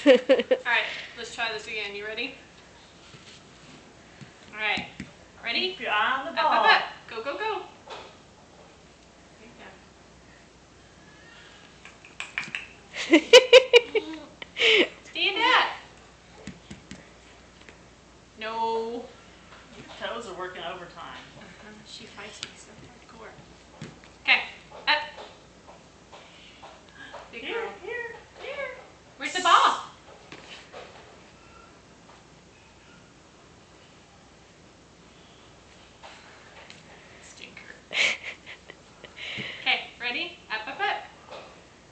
Alright, let's try this again. You ready? Alright. Ready? Keep your eye on the Up, ball. up, up. Go, go, go. Stand up. No. Your toes are working overtime. She fights me so hardcore. Okay, up. Big Here, girl. here, here. Where's the ball? Stinker. Okay, ready? Up, up, up.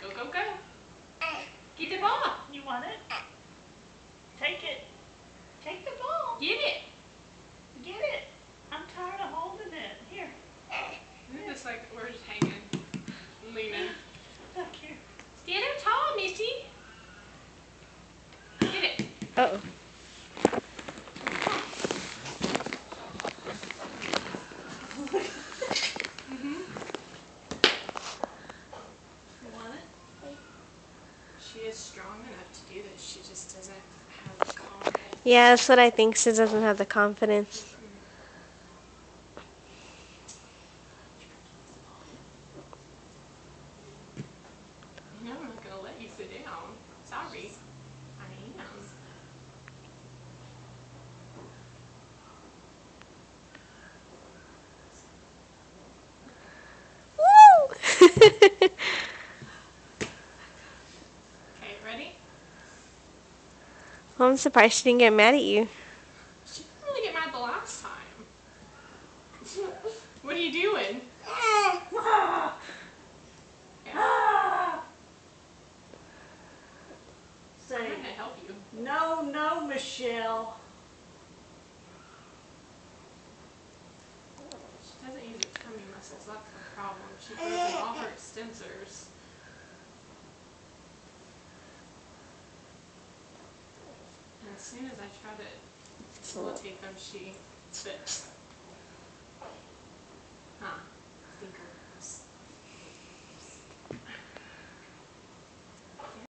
Go, go, go. Get the ball. You want it? Take it. Take the ball. Get it. Get it. I'm tired of holding it. Here. Isn't this like we're just hanging, leaning? Look here. Stand up tall, Missy. Get it. Uh-oh. You want it? She is strong enough to do this. She just doesn't have the confidence. Yeah, that's what I think. Sis doesn't have the confidence. No, I'm not gonna let you sit down. Sorry. I am. Woo! Okay, ready? Well, I'm surprised she didn't get mad at you. She didn't really get mad the last time. What are you doing? I'm Say, trying to help you. no, no, Michelle. She doesn't use her tummy muscles. That's the problem. She goes in all her extensors. And as soon as I try to facilitate them, she spits.